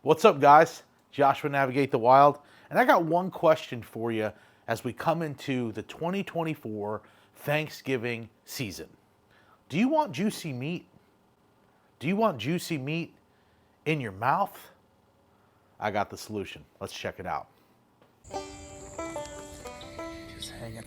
What's up, guys? Joshua Navigate the Wild, and I got one question for you as we come into the 2024 Thanksgiving season. Do you want juicy meat? Do you want juicy meat in your mouth? I got the solution. Let's check it out. Just hanging.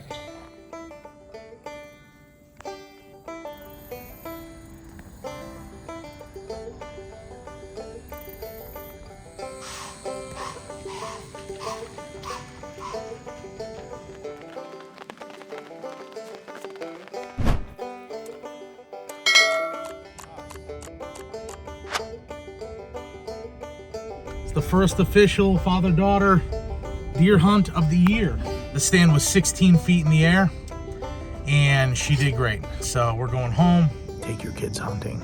It's the first official father-daughter deer hunt of the year. The stand was 16 feet in the air, and she did great. So we're going home. Take your kids hunting.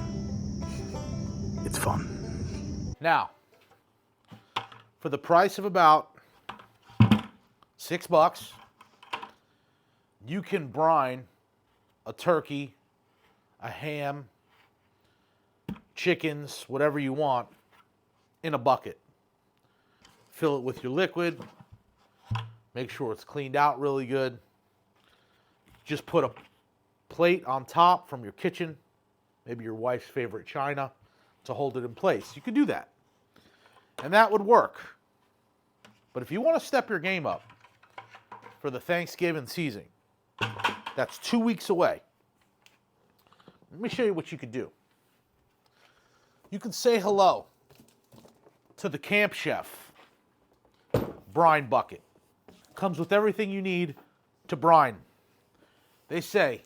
It's fun. Now, for the price of about $6, you can brine a turkey, a ham, chickens, whatever you want, in a bucket. Fill it with your liquid. Make sure it's cleaned out really good. Just put a plate on top from your kitchen, maybe your wife's favorite china, to hold it in place. You could do that. And that would work. But if you want to step your game up for the Thanksgiving season, that's 2 weeks away. Let me show you what you could do. You can say hello to the Camp Chef brine bucket. Comes with everything you need to brine. They say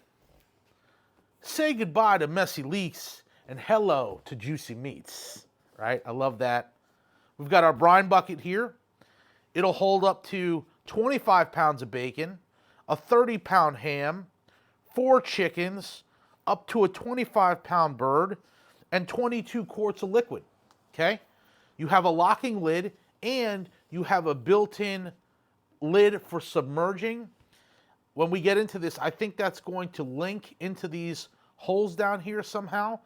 goodbye to messy leaks and hello to juicy meats. Right? I love that. We've got our brine bucket here. It'll hold up to 25 pounds of bacon, a 30-pound ham, 4 chickens, up to a 25-pound bird, and 22 quarts of liquid. Okay? You have a locking lid, and you have a built-in lid for submerging. When we get into this, I think that's going to link into these holes down here somehow,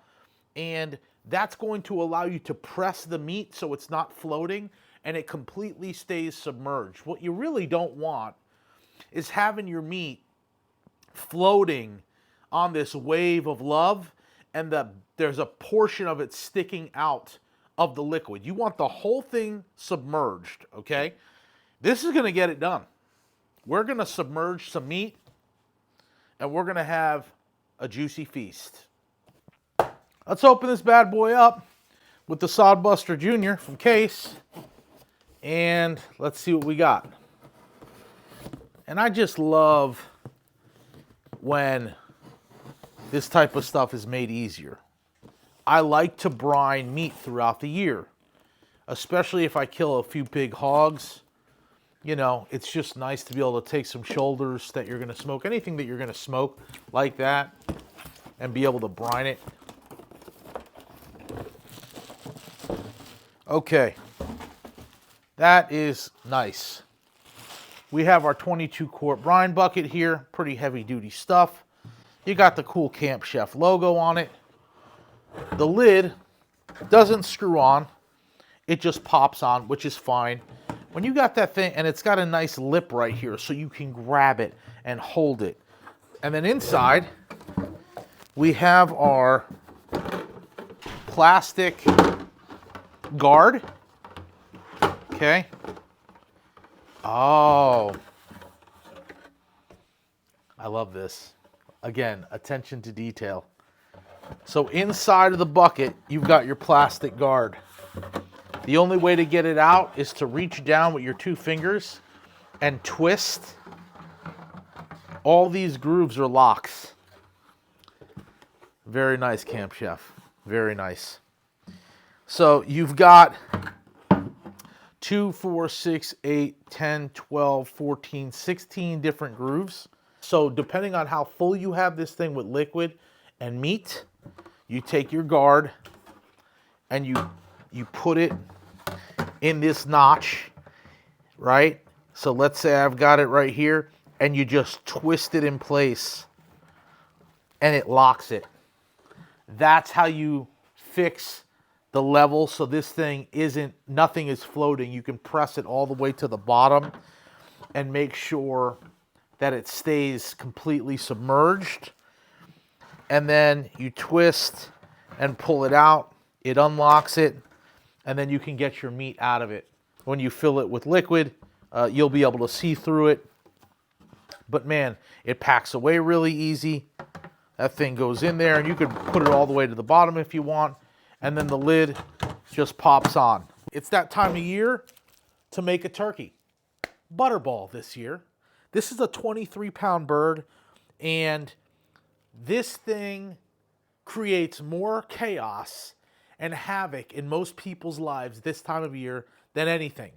and that's going to allow you to press the meat so it's not floating and it completely stays submerged. What you really don't want is having your meat floating on this wave of love and there's a portion of it sticking out of the liquid. You want the whole thing submerged, okay? This is going to get it done. We're going to submerge some meat, and we're going to have a juicy feast. Let's open this bad boy up with the Sodbuster Jr. from Case, and let's see what we got. And I just love when this type of stuff is made easier. I like to brine meat throughout the year, especially if I kill a few big hogs. You know, it's just nice to be able to take some shoulders that you're going to smoke, anything that you're going to smoke like that, and be able to brine it. Okay, that is nice. We have our 22-quart brine bucket here, pretty heavy-duty stuff. You got the cool Camp Chef logo on it. The lid doesn't screw on. It just pops on, which is fine. When you got that thing, and it's got a nice lip right here, so you can grab it and hold it. And then inside, we have our plastic guard. Okay. Oh. I love this. Again, attention to detail. So inside of the bucket, you've got your plastic guard. The only way to get it out is to reach down with your 2 fingers and twist. All these grooves are locks. Very nice, Camp Chef. Very nice. So you've got 2, 4, 6, 8, 10, 12, 14, 16 different grooves. So depending on how full you have this thing with liquid and meat, you take your guard and you put it in this notch, right? So let's say I've got it right here, and you just twist it in place, and it locks it. That's how you fix the level so this thing nothing is floating. You can press it all the way to the bottom and make sure that it stays completely submerged. And then you twist and pull it out. It unlocks it, and then you can get your meat out of it. When you fill it with liquid, you'll be able to see through it. But man, it packs away really easy. That thing goes in there, and you could put it all the way to the bottom if you want, and then the lid just pops on. It's that time of year to make a turkey. Butterball this year. This is a 23-pound bird, and this thing creates more chaos and havoc in most people's lives this time of year than anything,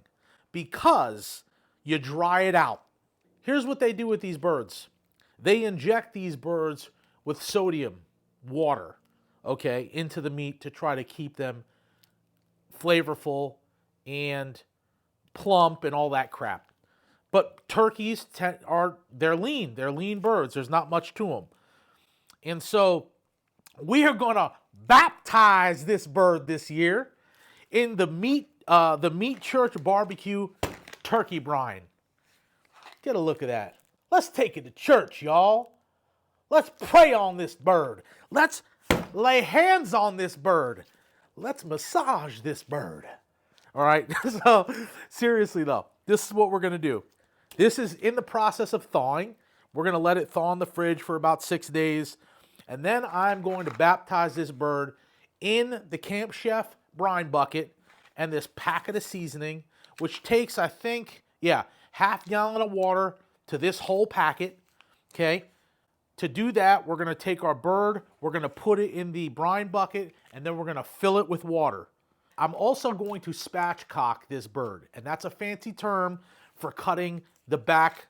because you dry it out. Here's what they do with these birds. They inject these birds with sodium water, okay, into the meat to try to keep them flavorful and plump and all that crap. But turkeys they're lean. They're lean birds. There's not much to them. And so we are going to baptize this bird this year in the meat church barbecue turkey brine. Get a look at that. Let's take it to church, y'all. Let's pray on this bird. Let's lay hands on this bird. Let's massage this bird. All right? So, seriously though, this is what we're going to do. This is in the process of thawing. We're going to let it thaw in the fridge for about 6 days. And then I'm going to baptize this bird in the Camp Chef brine bucket and this packet of seasoning, which takes, I think, half gallon of water to this whole packet, okay? To do that, we're going to take our bird, we're going to put it in the brine bucket, and then we're going to fill it with water. I'm also going to spatchcock this bird, and that's a fancy term for cutting the back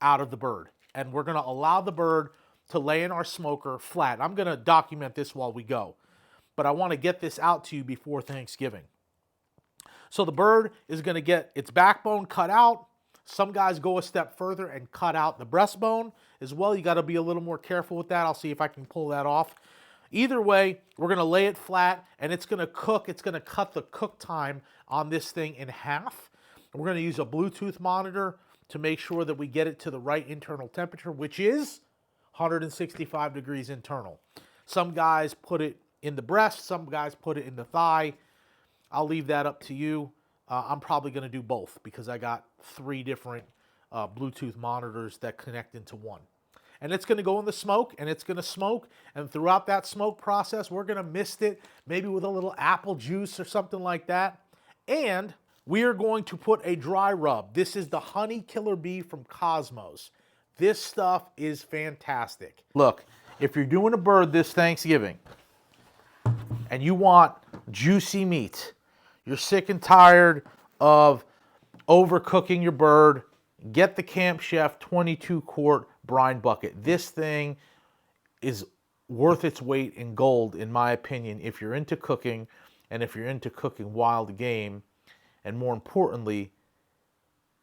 out of the bird. And we're going to allow the bird to lay in our smoker flat. I'm going to document this while we go, but I want to get this out to you before Thanksgiving. So the bird is going to get its backbone cut out. Some guys go a step further and cut out the breastbone as well. You got to be a little more careful with that. I'll see if I can pull that off. Either way, we're going to lay it flat, and it's going to cook. It's going to cut the cook time on this thing in half. We're going to use a Bluetooth monitor to make sure that we get it to the right internal temperature, which is 165 degrees internal. Some guys put it in the breast. Some guys put it in the thigh. I'll leave that up to you. I'm probably going to do both because I got 3 different Bluetooth monitors that connect into one. And it's going to go in the smoke, and it's going to smoke. And throughout that smoke process, we're going to mist it, maybe with a little apple juice or something like that. And we are going to put a dry rub. This is the Honey Killer Bee from Cosmos. This stuff is fantastic. Look, if you're doing a bird this Thanksgiving and you want juicy meat, you're sick and tired of overcooking your bird, get the Camp Chef 22-quart brine bucket. This thing is worth its weight in gold, in my opinion, if you're into cooking and if you're into cooking wild game, and more importantly,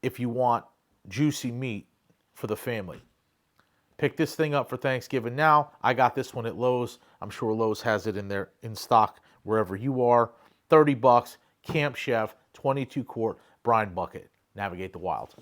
if you want juicy meat for the family. Pick this thing up for Thanksgiving now. I got this one at Lowe's. I'm sure Lowe's has it in stock wherever you are. $30, Camp Chef, 22-quart brine bucket. Navigate the wild.